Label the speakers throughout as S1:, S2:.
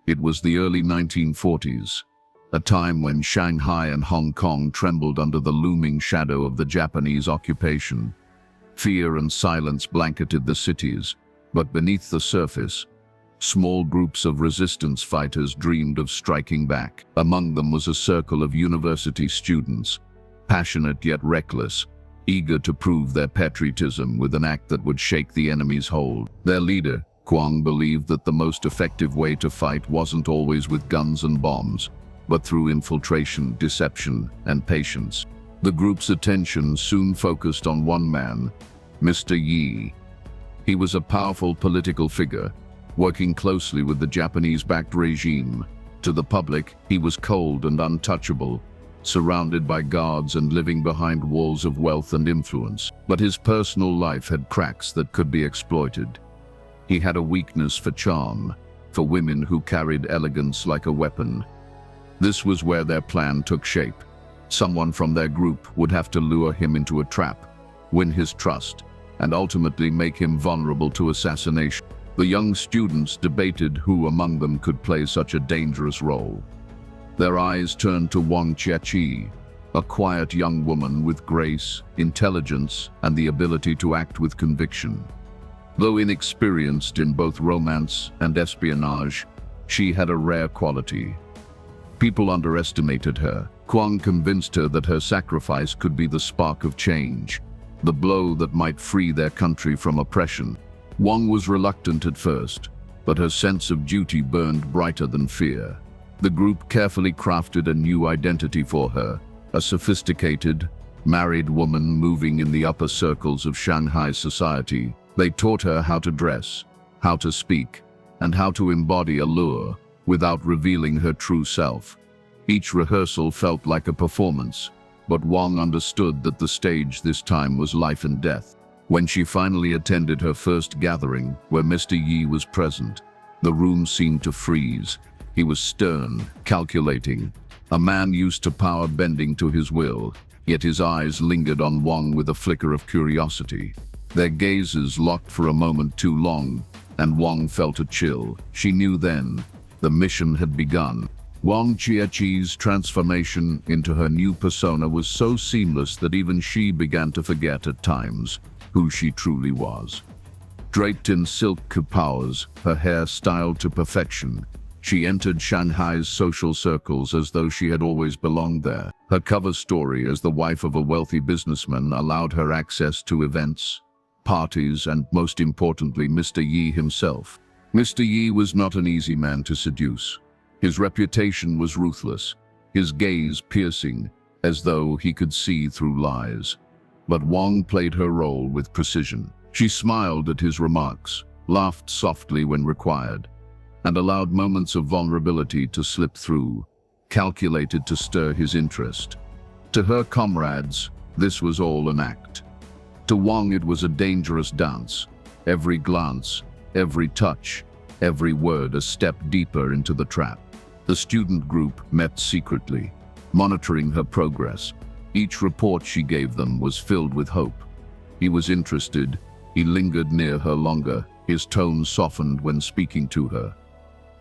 S1: It was the early 1940s, a time when Shanghai and Hong Kong trembled under the looming shadow of the Japanese occupation. Fear and silence blanketed the cities, but beneath the surface, small groups of resistance fighters dreamed of striking back. Among them was a circle of university students, passionate yet reckless, eager to prove their patriotism with an act that would shake the enemy's hold. Their leader, Kwang, believed that the most effective way to fight wasn't always with guns and bombs, but through infiltration, deception, and patience. The group's attention soon focused on one man, Mr. Yi. He was a powerful political figure, working closely with the Japanese-backed regime. To the public, he was cold and untouchable, surrounded by guards and living behind walls of wealth and influence. But his personal life had cracks that could be exploited. He had a weakness for charm, for women who carried elegance like a weapon. This was where their plan took shape. Someone from their group would have to lure him into a trap, win his trust, and ultimately make him vulnerable to assassination. The young students debated who among them could play such a dangerous role. Their eyes turned to Wang Jieqi, a quiet young woman with grace, intelligence, and the ability to act with conviction. Though inexperienced in both romance and espionage, she had a rare quality. People underestimated her. Kwang convinced her that her sacrifice could be the spark of change, the blow that might free their country from oppression. Wang was reluctant at first, but her sense of duty burned brighter than fear. The group carefully crafted a new identity for her, a sophisticated, married woman moving in the upper circles of Shanghai society. They taught her how to dress, how to speak, and how to embody allure without revealing her true self. Each rehearsal felt like a performance, but Wang understood that the stage this time was life and death. When she finally attended her first gathering, where Mr. Yi was present, the room seemed to freeze. He was stern, calculating, a man used to power bending to his will, yet his eyes lingered on Wang with a flicker of curiosity. Their gazes locked for a moment too long, and Wang felt a chill. She knew then the mission had begun. Wang Jieqi's transformation into her new persona was so seamless that even she began to forget at times who she truly was. Draped in silk kapows, her hair styled to perfection, she entered Shanghai's social circles as though she had always belonged there. Her cover story as the wife of a wealthy businessman allowed her access to events, parties, and most importantly, Mr. Yi himself. Mr. Yi was not an easy man to seduce. His reputation was ruthless, his gaze piercing, as though he could see through lies. But Wang played her role with precision. She smiled at his remarks, laughed softly when required, and allowed moments of vulnerability to slip through, calculated to stir his interest. To her comrades, this was all an act. To Wang it was a dangerous dance, every glance, every touch, every word a step deeper into the trap. The student group met secretly, monitoring her progress. Each report she gave them was filled with hope. He was interested, he lingered near her longer, his tone softened when speaking to her.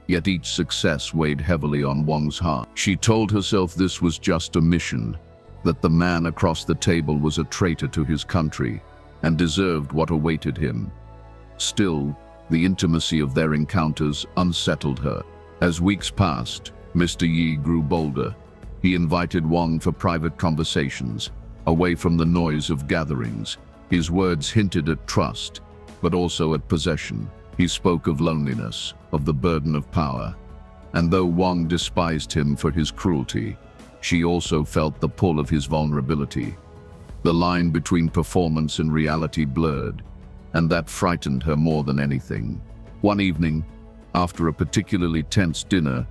S1: Yet each success weighed heavily on Wang's heart. She told herself this was just a mission, that the man across the table was a traitor to his country and deserved what awaited him. Still, the intimacy of their encounters unsettled her. As weeks passed, Mr. Yi grew bolder. He invited Wang for private conversations, away from the noise of gatherings. His words hinted at trust, but also at possession. He spoke of loneliness, of the burden of power. And though Wang despised him for his cruelty, she also felt the pull of his vulnerability. The line between performance and reality blurred, and that frightened her more than anything. One evening, after a particularly tense dinner,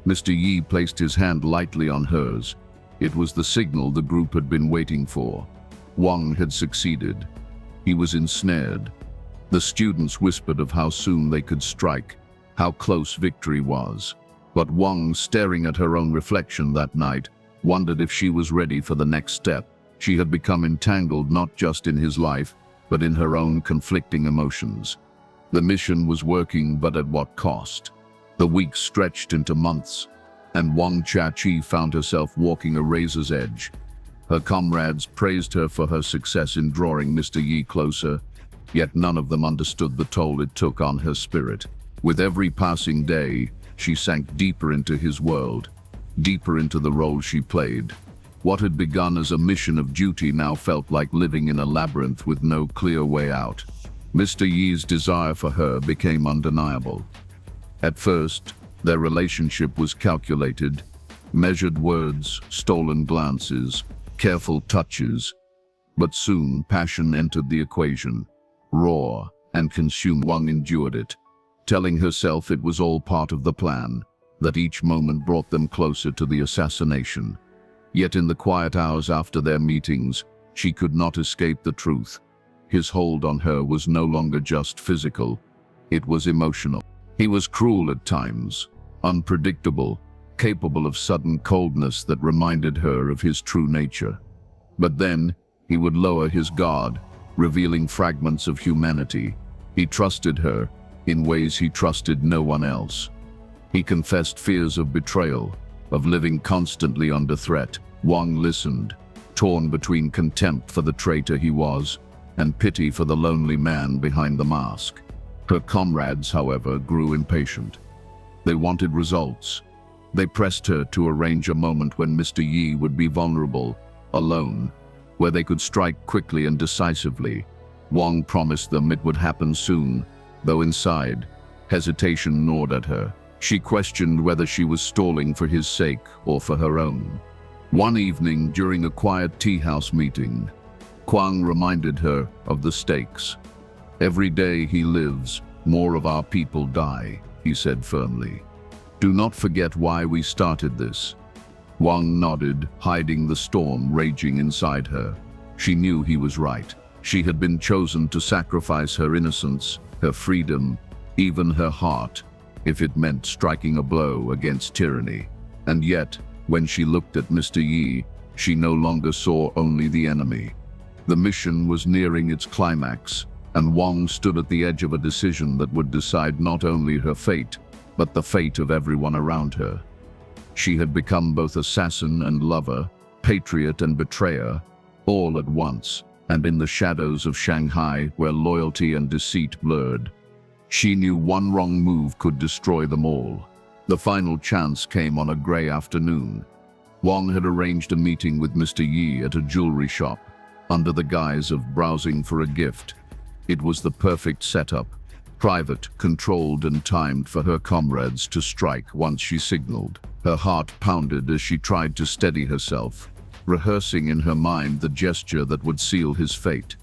S1: Mr. Yi placed his hand lightly on hers. It was the signal the group had been waiting for. Wang had succeeded. He was ensnared. The students whispered of how soon they could strike, how close victory was. But Wang, staring at her own reflection that night, wondered if she was ready for the next step. She had become entangled not just in his life, but in her own conflicting emotions. The mission was working, but at what cost? The weeks stretched into months, and Wang Chachi found herself walking a razor's edge. Her comrades praised her for her success in drawing Mr. Yi closer, yet none of them understood the toll it took on her spirit. With every passing day, she sank deeper into his world, deeper into the role she played. What had begun as a mission of duty now felt like living in a labyrinth with no clear way out. Mr. Yi's desire for her became undeniable. At first, their relationship was calculated, measured words, stolen glances, careful touches. But soon passion entered the equation, raw and consumed. Wang endured it, telling herself it was all part of the plan, that each moment brought them closer to the assassination. Yet in the quiet hours after their meetings, she could not escape the truth. His hold on her was no longer just physical, it was emotional. He was cruel at times, unpredictable, capable of sudden coldness that reminded her of his true nature. But then, he would lower his guard, revealing fragments of humanity. He trusted her in ways he trusted no one else. He confessed fears of betrayal, of living constantly under threat. Wang listened, torn between contempt for the traitor he was and pity for the lonely man behind the mask. Her comrades, however, grew impatient. They wanted results. They pressed her to arrange a moment when Mr. Yi would be vulnerable, alone, where they could strike quickly and decisively. Wang promised them it would happen soon, though inside, hesitation gnawed at her. She questioned whether she was stalling for his sake or for her own. One evening, during a quiet tea-house meeting, Kwang reminded her of the stakes. "Every day he lives, more of our people die," he said firmly. "Do not forget why we started this." Wang nodded, hiding the storm raging inside her. She knew he was right. She had been chosen to sacrifice her innocence, her freedom, even her heart, if it meant striking a blow against tyranny. And yet, when she looked at Mr. Yi, she no longer saw only the enemy. The mission was nearing its climax, and Wang stood at the edge of a decision that would decide not only her fate, but the fate of everyone around her. She had become both assassin and lover, patriot and betrayer, all at once, and in the shadows of Shanghai, where loyalty and deceit blurred. She knew one wrong move could destroy them all. The final chance came on a gray afternoon. Wang had arranged a meeting with Mr. Yi at a jewelry shop, under the guise of browsing for a gift. It was the perfect setup, private, controlled and timed for her comrades to strike once she signaled. Her heart pounded as she tried to steady herself, rehearsing in her mind the gesture that would seal his fate.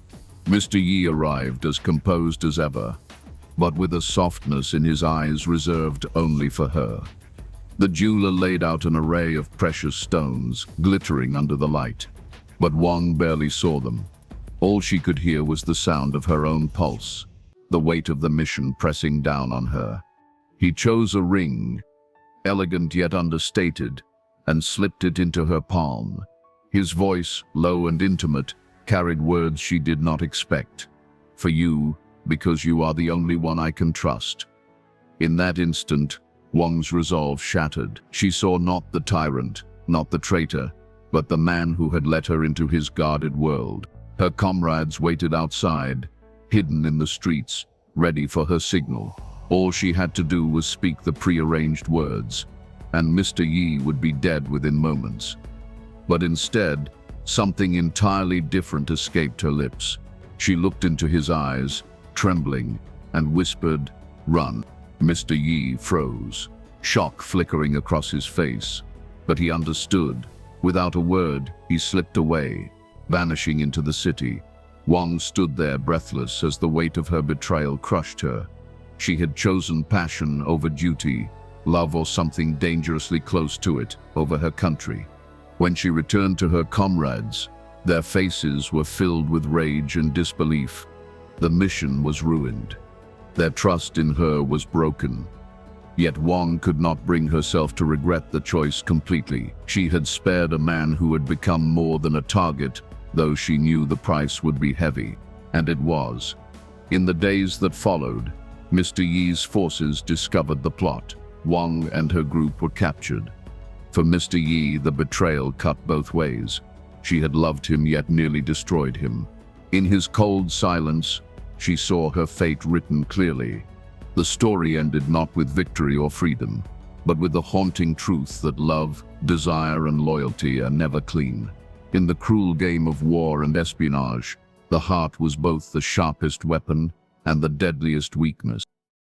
S1: Mr. Yi arrived as composed as ever, but with a softness in his eyes reserved only for her. The jeweler laid out an array of precious stones, glittering under the light, but Wang barely saw them. All she could hear was the sound of her own pulse, the weight of the mission pressing down on her. He chose a ring, elegant yet understated, and slipped it into her palm. His voice, low and intimate, carried words she did not expect. "For you, because you are the only one I can trust." In that instant, Wang's resolve shattered. She saw not the tyrant, not the traitor, but the man who had let her into his guarded world. Her comrades waited outside, hidden in the streets, ready for her signal. All she had to do was speak the prearranged words, and Mr. Yi would be dead within moments. But instead, something entirely different escaped her lips. She looked into his eyes, trembling, and whispered, "Run." Mr. Yi froze, shock flickering across his face. But he understood. Without a word, he slipped away, vanishing into the city. Wang stood there breathless as the weight of her betrayal crushed her. She had chosen passion over duty, love or something dangerously close to it over her country. When she returned to her comrades, their faces were filled with rage and disbelief. The mission was ruined. Their trust in her was broken. Yet Wang could not bring herself to regret the choice completely. She had spared a man who had become more than a target, though she knew the price would be heavy. And it was. In the days that followed, Mr. Yi's forces discovered the plot. Wang and her group were captured. For Mr. Yi, the betrayal cut both ways. She had loved him yet nearly destroyed him. In his cold silence, she saw her fate written clearly. The story ended not with victory or freedom, but with the haunting truth that love, desire, and loyalty are never clean. In the cruel game of war and espionage, the heart was both the sharpest weapon and the deadliest weakness.